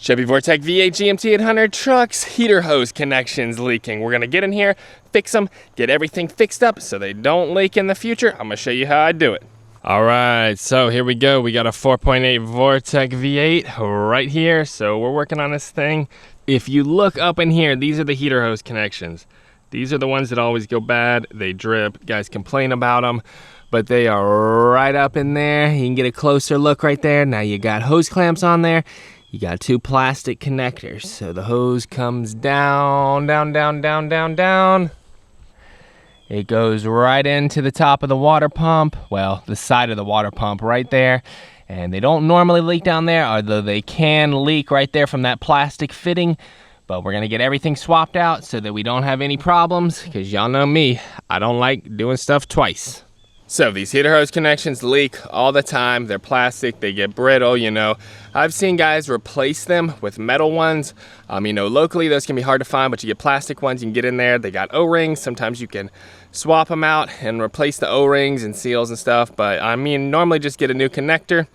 Chevy Vortec V8 GMT800 trucks, heater hose connections leaking. We're gonna get in here, fix them, get everything fixed up so they don't leak in the future. I'm gonna show you how I do it. All right, so here we go. We got a 4.8 Vortec V8 right here. So we're working on this thing. If you look up in here, these are the heater hose connections. These are the ones that always go bad. They drip. Guys complain about them, but they are right up in there. You can get a closer look right there. Now you got hose clamps on there. You got two plastic connectors. So the hose comes down, down, down, down, down, down. It goes right into the top of the water pump. Well, the side of the water pump right there. And they don't normally leak down there, although they can leak right there from that plastic fitting. But we're gonna get everything swapped out so that we don't have any problems, because y'all know me, I don't like doing stuff twice. So these heater hose connections leak all the time. They're plastic, they get brittle, you know. I've seen guys replace them with metal ones. You know, locally those can be hard to find, but you get plastic ones, you can get in there. They got O-rings. Sometimes you can swap them out and replace the O-rings and seals and stuff. But I mean, normally just get a new connector,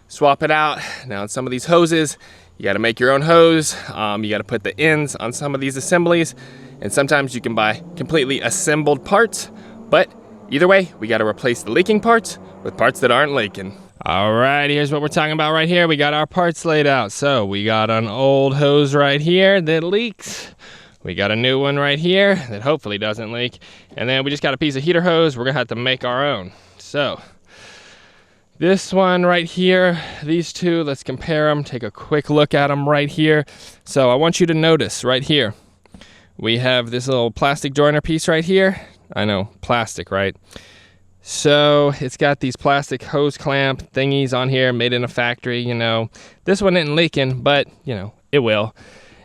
swap it out. Now in some of these hoses, you gotta make your own hose. You gotta put the ends on some of these assemblies. And sometimes you can buy completely assembled parts, but either way, we gotta replace the leaking parts with parts that aren't leaking. All right, here's what we're talking about right here. We got our parts laid out. So we got an old hose right here that leaks. We got a new one right here that hopefully doesn't leak. And then we just got a piece of heater hose. We're gonna have to make our own. So this one right here, these two, let's compare them, take a quick look at them right here. So I want you to notice right here, we have this little plastic joiner piece right here. I know, plastic, right? So it's got these plastic hose clamp thingies on here, made in a factory, you know. This one isn't leaking, but, you know, it will.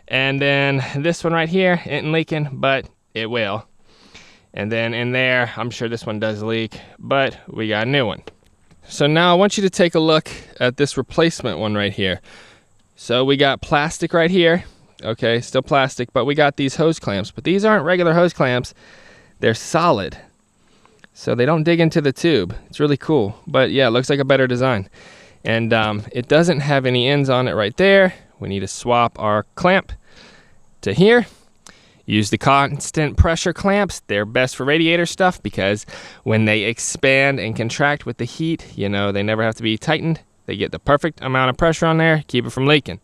And then this one right here isn't leaking, but it will. And then in there, I'm sure this one does leak, but we got a new one. So now I want you to take a look at this replacement one right here. So we got plastic right here. Okay, still plastic, but we got these hose clamps. But these aren't regular hose clamps. They're solid, so they don't dig into the tube. It's really cool, but yeah, it looks like a better design. And it doesn't have any ends on it right there. We need to swap our clamp to here. Use the constant pressure clamps. They're best for radiator stuff because when they expand and contract with the heat, you know, they never have to be tightened. They get the perfect amount of pressure on there, keep it from leaking.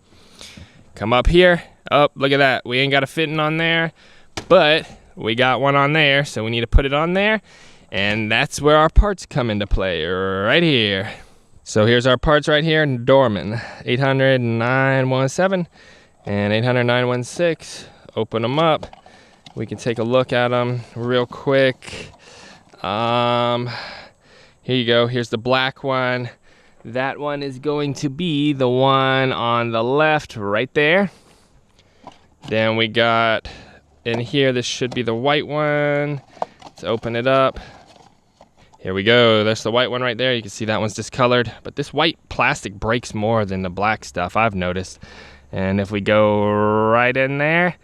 Come up here. Oh, look at that. We ain't got a fitting on there, but we got one on there, so we need to put it on there, and that's where our parts come into play, right here. So here's our parts right here, Dorman, 800 917 and 800 916. Open them up. We can take a look at them real quick. Here you go. Here's the black one. That one is going to be the one on the left right there. Then we got in here, this should be the white one. Let's open it up. Here we go. That's the white one right there. You can see that one's discolored, but this white plastic breaks more than the black stuff, I've noticed. And if we go right in there,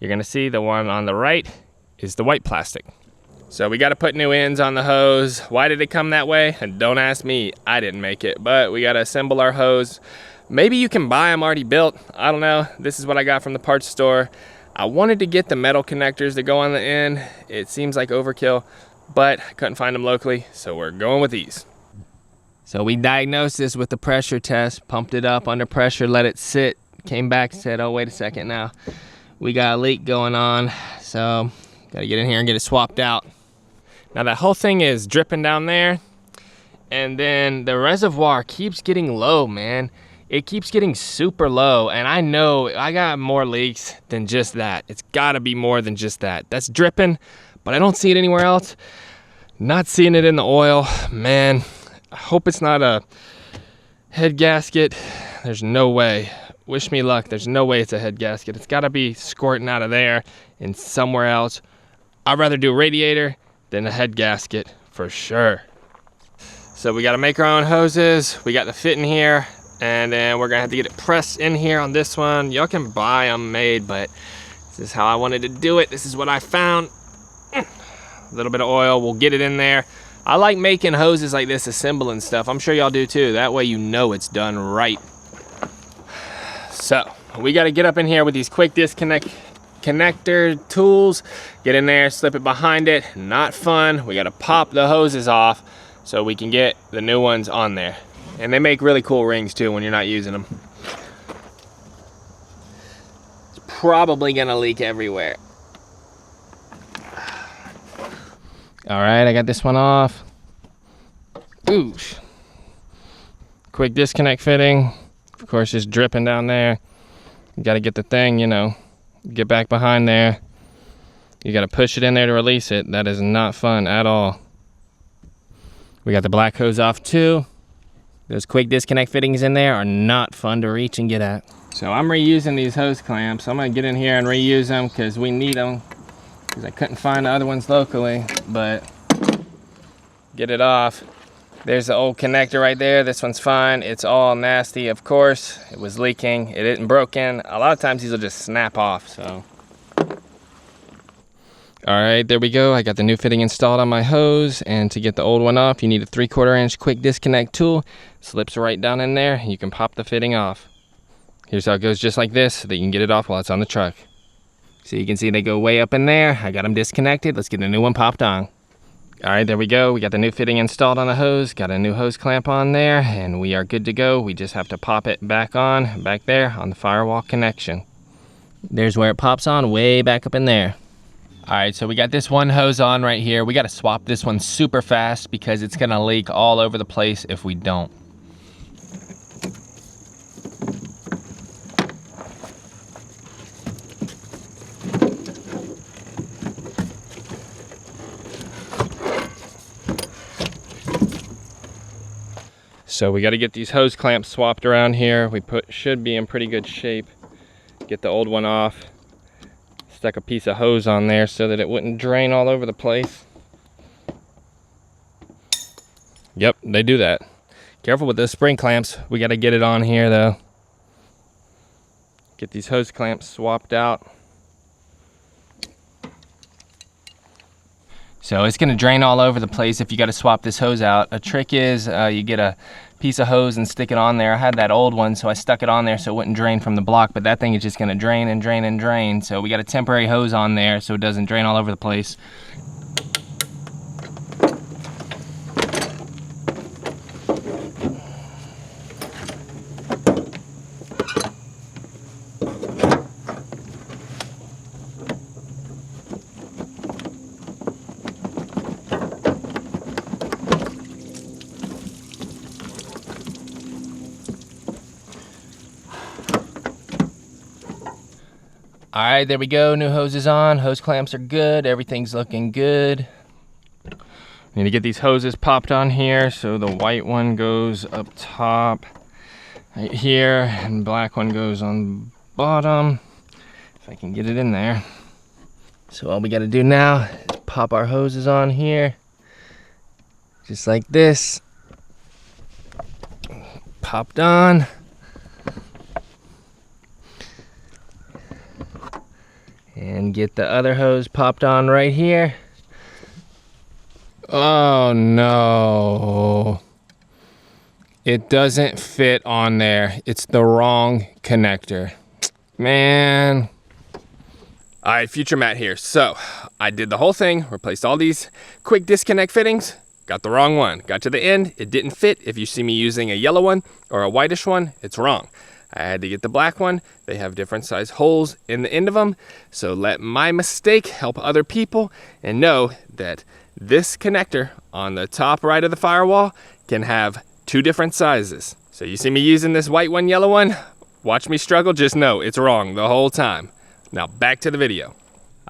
you're gonna see the one on the right is the white plastic. So we gotta put new ends on the hose. Why did it come that way? And don't ask me, I didn't make it, but we gotta assemble our hose. Maybe you can buy them already built. I don't know. This is what I got from the parts store. I wanted to get the metal connectors that go on the end. It seems like overkill, but I couldn't find them locally, so we're going with these. So we diagnosed this with the pressure test, pumped it up under pressure, let it sit, came back and said, oh, wait a second now. We got a leak going on, so gotta get in here and get it swapped out. Now that whole thing is dripping down there, and then the reservoir keeps getting low, man. It keeps getting super low, and I know I got more leaks than just that. It's gotta be more than just that. That's dripping, but I don't see it anywhere else. Not seeing it in the oil. Man, I hope it's not a head gasket. There's no way. Wish me luck. There's no way it's a head gasket. It's gotta be squirting out of there and somewhere else. I'd rather do a radiator than a head gasket, for sure. So we gotta make our own hoses. We got the fit in here. And then we're gonna have to get it pressed in here on this one. Y'all can buy them made, but this is how I wanted to do it. This is what I found. A little bit of oil, we'll get it in there. I like making hoses like this, assembling stuff. I'm sure y'all do too. That way you know it's done right. So we got to get up in here with these quick disconnect connector tools. Get in there, slip it behind it. Not fun. We got to pop the hoses off so we can get the new ones on there. And they make really cool rings too when you're not using them. It's probably gonna leak everywhere. All right, I got this one off. Ooh. Quick disconnect fitting. Of course, just dripping down there. You gotta get the thing, you know, get back behind there. You gotta push it in there to release it. That is not fun at all. We got the black hose off too. Those quick disconnect fittings in there are not fun to reach and get at. So I'm reusing these hose clamps. I'm gonna get in here and reuse them because we need them, because I couldn't find the other ones locally, but get it off. There's the old connector right there. This one's fine. It's all nasty, of course. It was leaking. It isn't broken. A lot of times these will just snap off, so. All right, there we go. I got the new fitting installed on my hose, and to get the old one off, you need a 3/4 inch quick disconnect tool. Slips right down in there. You can pop the fitting off. Here's how it goes, just like this, so that you can get it off while it's on the truck. So you can see they go way up in there. I got them disconnected. Let's get the new one popped on. All right, there we go. We got the new fitting installed on the hose, got a new hose clamp on there, and we are good to go. We just have to pop it back on, back there on the firewall connection. There's where it pops on, way back up in there. All right, so we got this one hose on right here. We got to swap this one super fast because it's gonna leak all over the place if we don't. So we got to get these hose clamps swapped around here. Should be in pretty good shape. Get the old one off. Stuck a piece of hose on there so that it wouldn't drain all over the place. Yep, they do that. Careful with those spring clamps. We got to get it on here though. Get these hose clamps swapped out. So it's going to drain all over the place if you got to swap this hose out. A trick is you get a piece of hose and stick it on there. I had that old one, so I stuck it on there so it wouldn't drain from the block, but that thing is just going to drain and drain and drain. So we got a temporary hose on there so it doesn't drain all over the place. All right, there we go. New hose is on. Hose clamps are good. Everything's looking good. Need to get these hoses popped on here. So the white one goes up top right here, and black one goes on bottom. If I can get it in there. So all we got to do now is pop our hoses on here, just like this. Popped on. And get the other hose popped on right here. Oh no. It doesn't fit on there. It's the wrong connector. Man. All right, Future Matt here. So I did the whole thing, replaced all these quick disconnect fittings, got the wrong one. Got to the end, it didn't fit. If you see me using a yellow one or a whitish one, it's wrong. I had to get the black one. They have different size holes in the end of them. So let my mistake help other people, and know that this connector on the top right of the firewall can have 2 different sizes. So you see me using this white one, yellow one, watch me struggle, just know it's wrong the whole time. Now back to the video.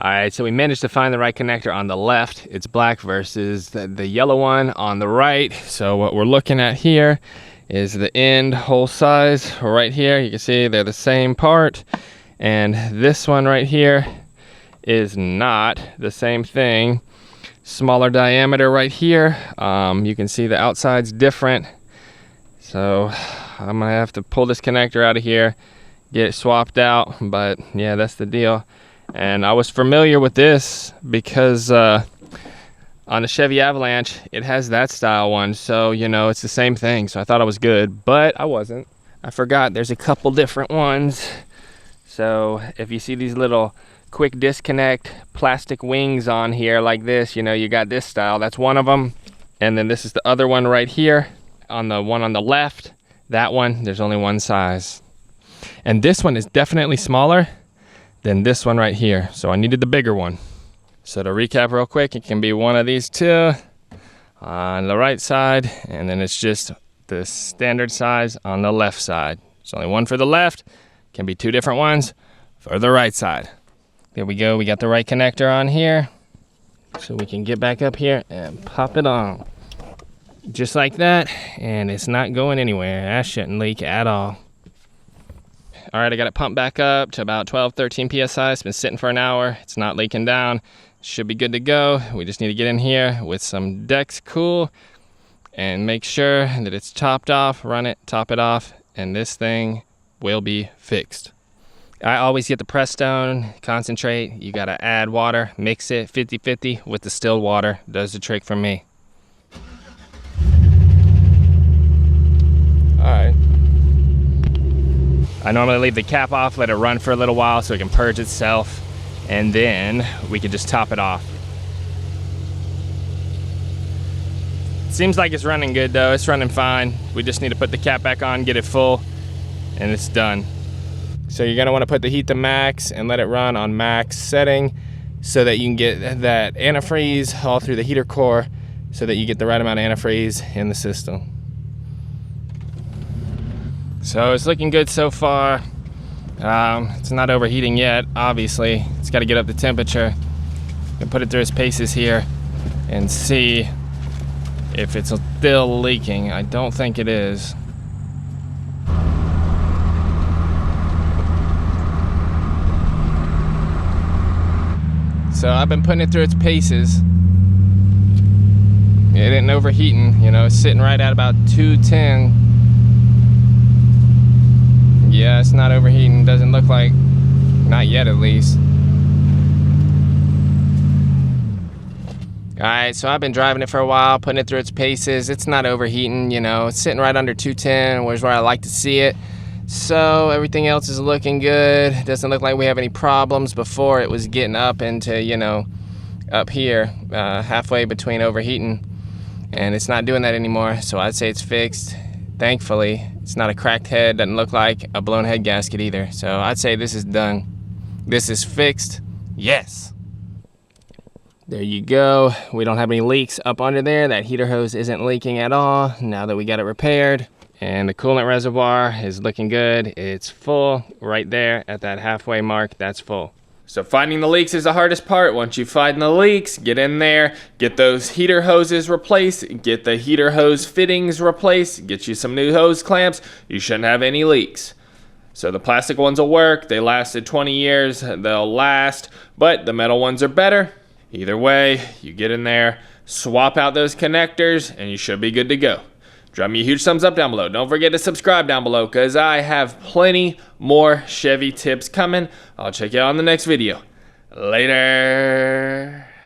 All right, so we managed to find the right connector on the left. It's black versus the yellow one on the right. So what we're looking at here is the end hole size right here. You can see they're the same part, and this one right here is not the same thing. Smaller diameter right here. You can see the outside's different, so I'm gonna have to pull this connector out of here, get it swapped out. But yeah, that's the deal. And I was familiar with this because on the Chevy Avalanche, it has that style one, so you know, it's the same thing. So I thought I was good, but I wasn't. I forgot there's a couple different ones. So if you see these little quick disconnect plastic wings on here like this, you know, you got this style, that's one of them. And then this is the other one right here. On the one on the left, that one, there's only one size. And this one is definitely smaller than this one right here. So I needed the bigger one. So to recap real quick, it can be one of these two on the right side, and then it's just the standard size on the left side. There's only one for the left, can be two different ones for the right side. There we go, we got the right connector on here. So we can get back up here and pop it on. Just like that, and it's not going anywhere. That shouldn't leak at all. All right, I got it pumped back up to about 12, 13 PSI. It's been sitting for an hour. It's not leaking down. Should be good to go. We just need to get in here with some Dex Cool and make sure that it's topped off, run it, top it off, and this thing will be fixed. I always get the Prestone concentrate. You gotta add water, mix it 50-50 with distilled water. Does the trick for me. Alright. I normally leave the cap off, let it run for a little while so it can purge itself, and then we can just top it off. Seems like it's running good though, it's running fine. We just need to put the cap back on, get it full, and it's done. So you're gonna wanna put the heat to max and let it run on max setting so that you can get that antifreeze all through the heater core so that you get the right amount of antifreeze in the system. So it's looking good so far. It's not overheating yet, obviously. It's gotta get up the temperature. And put it through its paces here and see if it's still leaking. I don't think it is. So I've been putting it through its paces. It isn't overheating, you know, it's sitting right at about 210. Yeah, it's not overheating, doesn't look like, not yet at least. Alright, so I've been driving it for a while, putting it through its paces. It's not overheating, you know, it's sitting right under 210, where's where I like to see it. So everything else is looking good. Doesn't look like we have any problems. Before it was getting up into, you know, up here, halfway between overheating. And it's not doing that anymore, so I'd say it's fixed. Thankfully, it's not a cracked head, doesn't look like a blown head gasket either. So I'd say this is done. This is fixed, yes. There you go. We don't have any leaks up under there. That heater hose isn't leaking at all now that we got it repaired. And the coolant reservoir is looking good. It's full right there at that halfway mark, that's full. So finding the leaks is the hardest part. Once you find the leaks, get in there, get those heater hoses replaced, get the heater hose fittings replaced, get you some new hose clamps. You shouldn't have any leaks. So the plastic ones will work. They lasted 20 years, they'll last, but the metal ones are better. Either way, you get in there, swap out those connectors, and you should be good to go. Drop me a huge thumbs up down below. Don't forget to subscribe down below because I have plenty more Chevy tips coming. I'll check you out on the next video. Later.